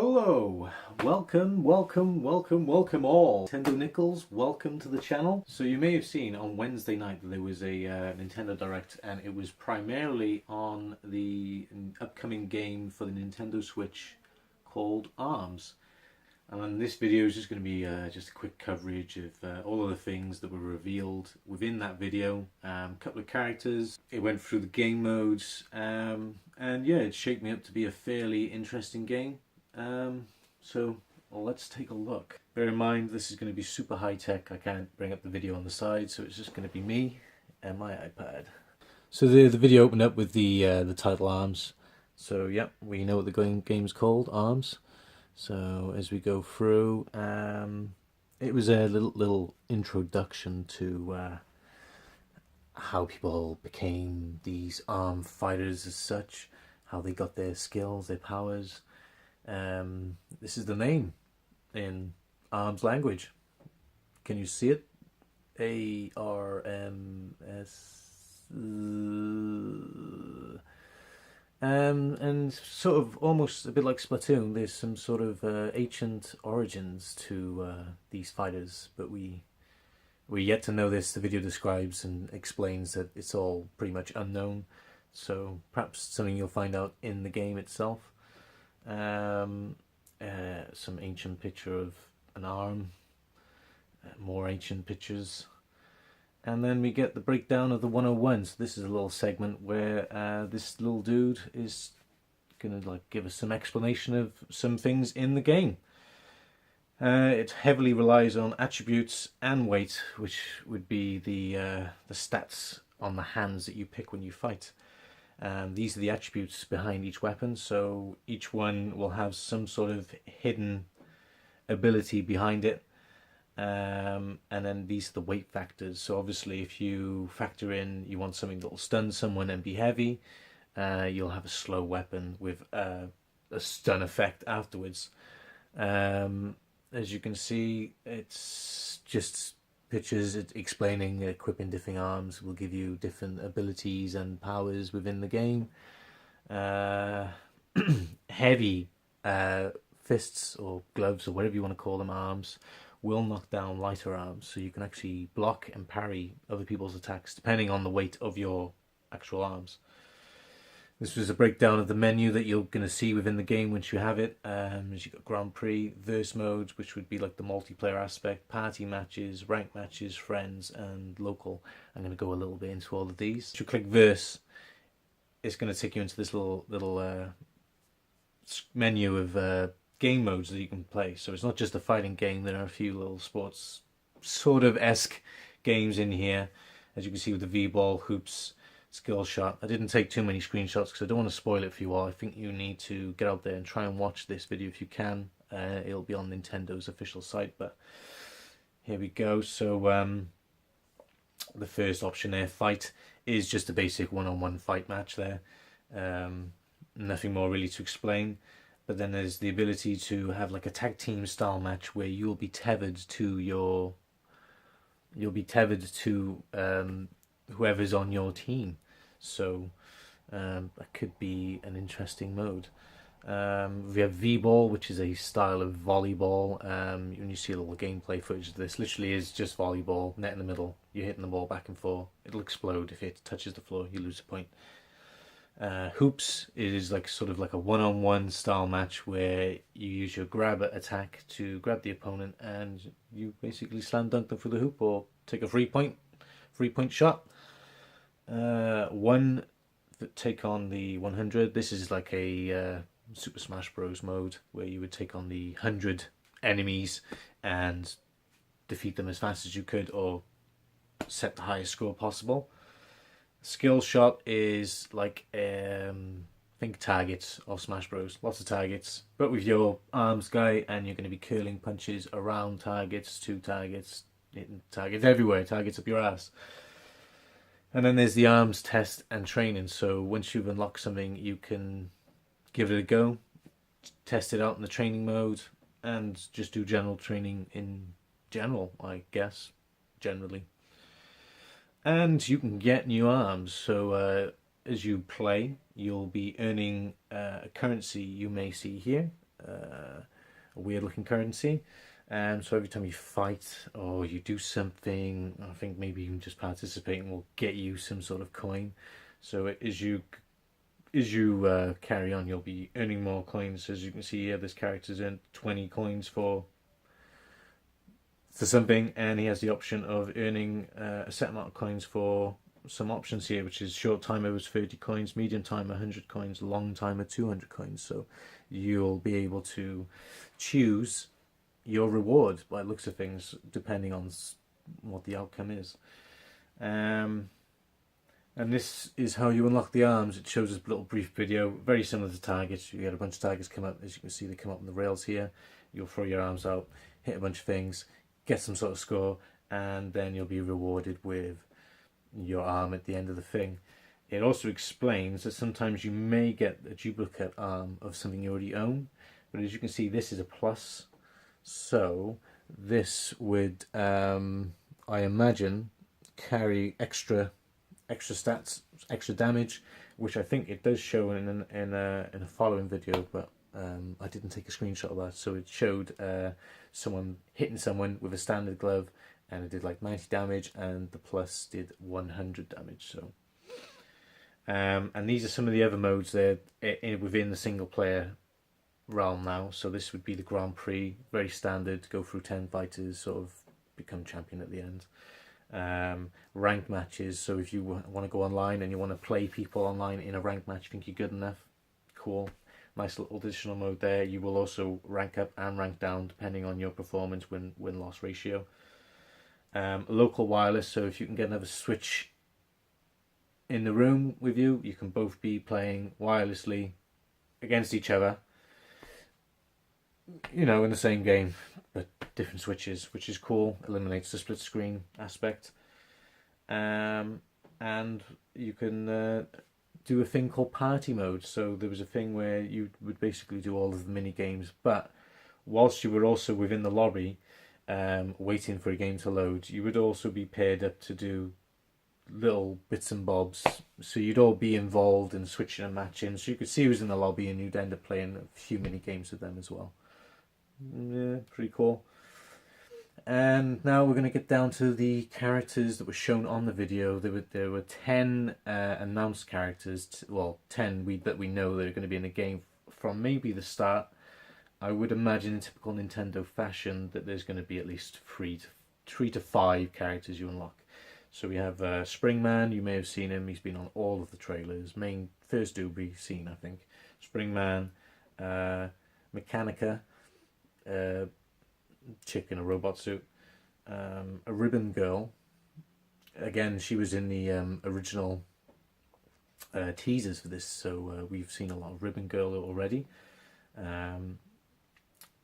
Hello, welcome all. Nintendo Nichols, welcome to the channel. So you may have seen on Wednesday night that there was a Nintendo Direct, and it was primarily on the upcoming game for the Nintendo Switch called ARMS. And this video is just going to be just a quick coverage of all of the things that were revealed within that video. A couple of characters, it went through the game modes, and yeah, it shaped me up to be a fairly interesting game. So let's take a look. Bear in mind this is going to be super high tech. I can't bring up the video on the side, so it's just going to be me and my iPad. So the video opened up with the title ARMS. So yeah, we know what the game's called, ARMS. So as we go through, it was a little introduction to how people became these armed fighters as such, how they got their skills, their powers. This is the name in ARMS language. Can you see it? ARMS. And sort of almost a bit like Splatoon, there's some sort of ancient origins to these fighters, but we're yet to know this. The video describes and explains that it's all pretty much unknown, so perhaps something you'll find out in the game itself. Some ancient picture of an arm, more ancient pictures, and then we get the breakdown of the 101. So this is a little segment where this little dude is gonna give us some explanation of some things in the game. It heavily relies on attributes and weight, which would be the stats on the hands that you pick when you fight. These are the attributes behind each weapon, so each one will have some sort of hidden ability behind it, and then these are the weight factors. So obviously if you factor in you want something that will stun someone and be heavy, you'll have a slow weapon with a stun effect afterwards. As you can see, it's just pictures explaining equipping different arms will give you different abilities and powers within the game. Heavy fists or gloves or whatever you want to call them, arms, will knock down lighter arms, so you can actually block and parry other people's attacks depending on the weight of your actual arms. This was a breakdown of the menu that you're going to see within the game once you have it. As you've got Grand Prix, Verse modes, which would be like the multiplayer aspect, party matches, rank matches, friends, and local. I'm going to go a little bit into all of these. If you click Verse, it's going to take you into this little menu of game modes that you can play. So it's not just a fighting game. There are a few little sports sort of esque games in here, as you can see with the V-ball, hoops, skill shot. I didn't take too many screenshots because I don't want to spoil it for you all. I think you need to get out there and try and watch this video if you can. It'll be on Nintendo's official site, but here we go. So the first option there, fight, is just a basic one-on-one fight match there. Nothing more really to explain. But then there's the ability to have like a tag team style match where you'll be tethered to whoever's on your team. So that could be an interesting mode. We have V-ball, which is a style of volleyball. When you see a little gameplay footage of this, literally is just volleyball, net in the middle, you're hitting the ball back and forth. It'll explode if it touches the floor, you lose a point. Hoops, it is sort of like a one-on-one style match where you use your grab attack to grab the opponent and you basically slam dunk them through the hoop or take a 3-point shot. One that take on the 100. This is like a Super Smash Bros mode where you would take on the 100 enemies and defeat them as fast as you could or set the highest score possible. Skill shot is like think targets of Smash Bros. Lots of targets, but with your arms guy, and you're going to be curling punches around targets, to targets, hitting targets everywhere, targets up your ass. And then there's the arms test and training. So once you've unlocked something, you can give it a go, test it out in the training mode, and just do general training in general, I guess, generally. And you can get new arms. So as you play, you'll be earning a currency you may see here. a weird looking currency. So every time you fight or you do something, I think maybe even just participating will get you some sort of coin. So as you carry on, you'll be earning more coins. As you can see here, this character's earned 20 coins for something, and he has the option of earning a set amount of coins for some options here, which is short timer was 30 coins, medium timer 100 coins, long timer 200 coins. So you'll be able to choose your reward by looks of things depending on what the outcome is. And this is how you unlock the arms. It shows us a little brief video, very similar to targets. You get a bunch of targets come up. As you can see, they come up on the rails here. You'll throw your arms out, hit a bunch of things, get some sort of score, and then you'll be rewarded with your arm at the end of the thing. It also explains that sometimes you may get a duplicate arm of something you already own, but as you can see, this is a plus, so this would I imagine carry extra stats, extra damage, which I think it does show in a following video, but I didn't take a screenshot of that. So it showed someone hitting someone with a standard glove, and it did like 90 damage, and the plus did 100 damage. So, and these are some of the other modes there within the single player realm now. So this would be the Grand Prix, very standard, go through 10 fighters, sort of become champion at the end. Ranked matches, so if you want to go online and you want to play people online in a ranked match, you think you're good enough, cool. Nice little additional mode there. You will also rank up and rank down depending on your performance, win-loss ratio. Local wireless, so if you can get another Switch in the room with you, you can both be playing wirelessly against each other, you know, in the same game, but different switches, which is cool. Eliminates the split screen aspect. And you can do a thing called party mode. So there was a thing where you would basically do all of the mini games, but whilst you were also within the lobby, waiting for a game to load, you would also be paired up to do little bits and bobs. So you'd all be involved in switching and matching. So you could see who's in the lobby, and you'd end up playing a few mini games with them as well. Yeah, pretty cool. And now we're going to get down to the characters that were shown on the video. There were 10 announced characters, well, 10 that we know that are going to be in the game from maybe the start. I would imagine in typical Nintendo fashion that there's going to be at least three to five characters you unlock. So we have Springman. You may have seen him. He's been on all of the trailers. First do be seen, I think. Springman, Mechanica, chick in a robot suit, a Ribbon Girl. Again, she was in the original teasers for this, so we've seen a lot of Ribbon Girl already.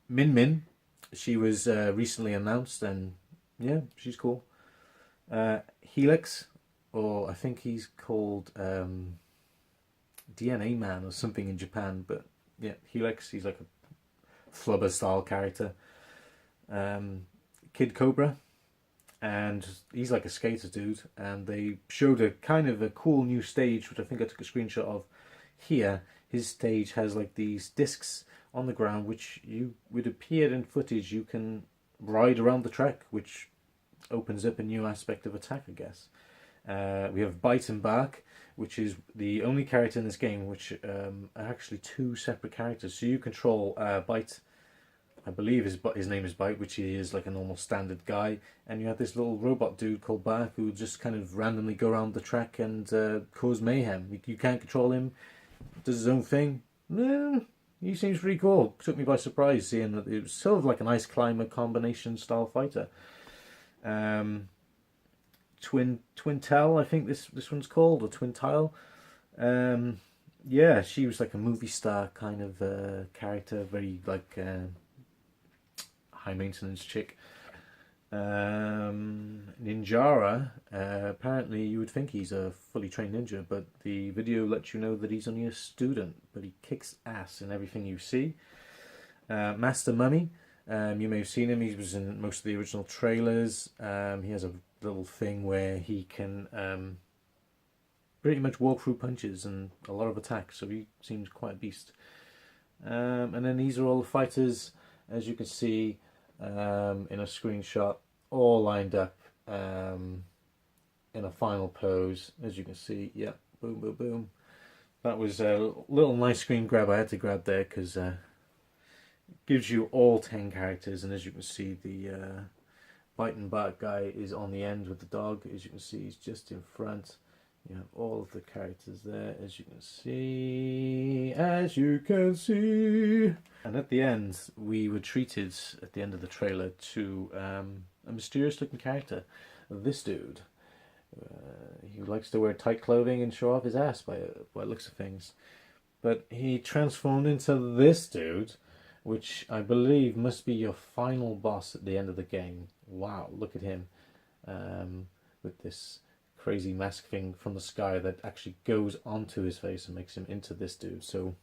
Min Min, she was recently announced, and yeah, she's cool. Helix, or I think he's called DNA Man or something in Japan, but yeah, Helix, he's like a flubber style character. Kid Cobra, and he's like a skater dude, and they showed a kind of a cool new stage, which I think I took a screenshot of here. His stage has like these discs on the ground, which you would appear in footage you can ride around the track, which opens up a new aspect of attack, I guess. We have Bite and Bark, which is the only character in this game which are actually two separate characters. So you control Bite, I believe his name is Bite, which he is like a normal standard guy, and you have this little robot dude called Bark who just kind of randomly go around the track and cause mayhem. You can't control him, does his own thing. He seems pretty cool. Took me by surprise seeing that it was sort of like an ice climber combination style fighter. Twintel, I think this one's called, or Twintile. Yeah, she was like a movie star kind of character, very like high maintenance chick. Ninjara, apparently you would think he's a fully trained ninja, but the video lets you know that he's only a student, but he kicks ass in everything you see. Master Mummy, you may have seen him. He was in most of the original trailers. He has a little thing where he can pretty much walk through punches and a lot of attacks, so he seems quite a beast. And then these are all the fighters, as you can see in a screenshot, all lined up in a final pose, as you can see. Yeah, boom, boom, boom. That was a little nice screen grab I had to grab there because it gives you all 10 characters, and as you can see, the bite and bark guy is on the end with the dog. As you can see, he's just in front. You have all of the characters there, as you can see. And at the end, we were treated, at the end of the trailer, to a mysterious looking character. This dude. He likes to wear tight clothing and show off his ass by the looks of things. But he transformed into this dude, which I believe must be your final boss at the end of the game. Wow, look at him with this crazy mask thing from the sky that actually goes onto his face and makes him into this dude. So,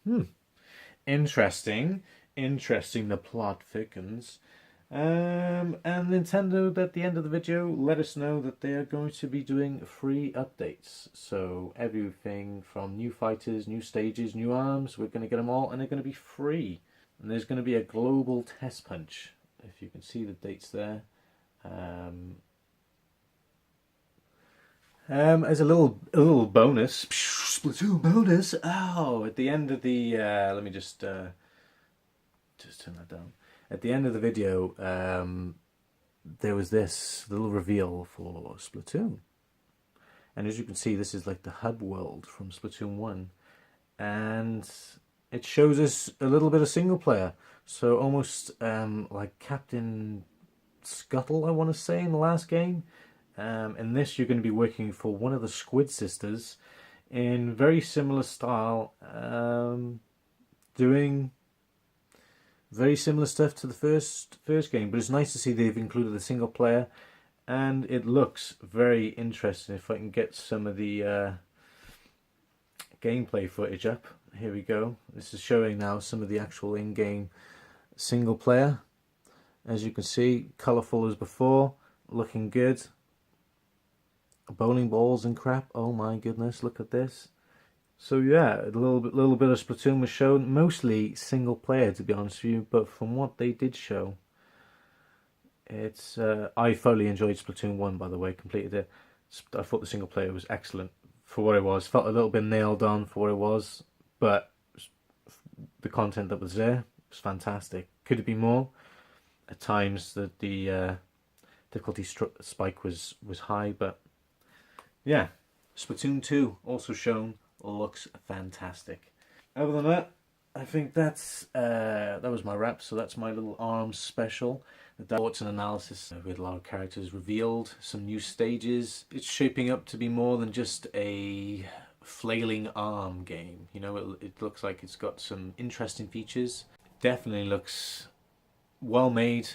interesting. The plot thickens. And Nintendo, at the end of the video, let us know that they are going to be doing free updates. So everything from new fighters, new stages, new arms, we're going to get them all, and they're going to be free. And there's going to be a global test punch, if you can see the dates there. As a little bonus, Splatoon bonus. Oh, at the end of the let me just turn that down. At the end of the video, there was this little reveal for Splatoon, and as you can see, this is like the hub world from Splatoon 1, and it shows us a little bit of single player. So almost like Captain Scuttle, I want to say, in the last game. In this, you're going to be working for one of the Squid Sisters in very similar style, doing very similar stuff to the first game. But it's nice to see they've included the single player, and it looks very interesting. If I can get some of the gameplay footage up. Here we go. This is showing now some of the actual in-game single player. As you can see, colourful as before, looking good. Bowling balls and crap. Oh my goodness, look at this. So yeah, a little bit of Splatoon was shown, mostly single player to be honest with you, but from what they did show, it's I thoroughly enjoyed Splatoon 1, by the way, completed it. I thought the single player was excellent for what it was. Felt a little bit nailed on for what it was, but the content that was there was fantastic. Could it be more? At times that the difficulty spike was high, but yeah, Splatoon 2 also shown, looks fantastic. Other than that, I think that was my wrap. So that's my little ARMS special. The thoughts and analysis with a lot of characters revealed, some new stages. It's shaping up to be more than just a flailing arm game. You know, it looks like it's got some interesting features. It definitely looks well made,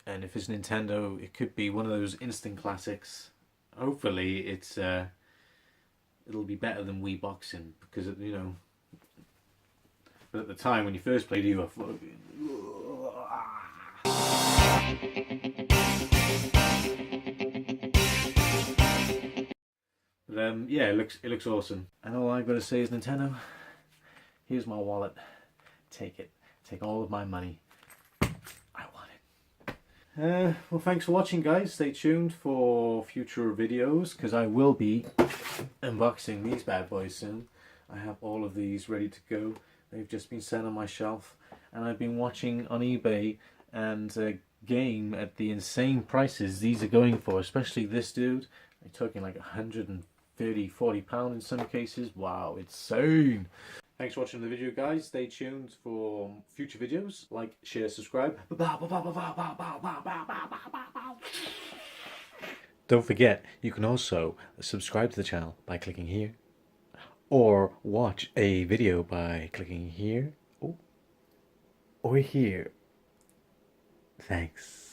and if it's Nintendo, it could be one of those instant classics. Hopefully it's it'll be better than Wii Boxing, because you know, but at the time when you first played it, you were but yeah, it looks awesome. And all I've got to say is, Nintendo, here's my wallet. Take it. Take all of my money. Well, thanks for watching, guys. Stay tuned for future videos, because I will be unboxing these bad boys soon. I have all of these ready to go. They've just been set on my shelf, and I've been watching on eBay and game at the insane prices these are going for, especially this dude. They're talking like 130, 40 pounds in some cases. Wow, it's insane. Thanks for watching the video, guys. Stay tuned for future videos. Like, share, subscribe. Don't forget, you can also subscribe to the channel by clicking here, or watch a video by clicking here or here. Thanks.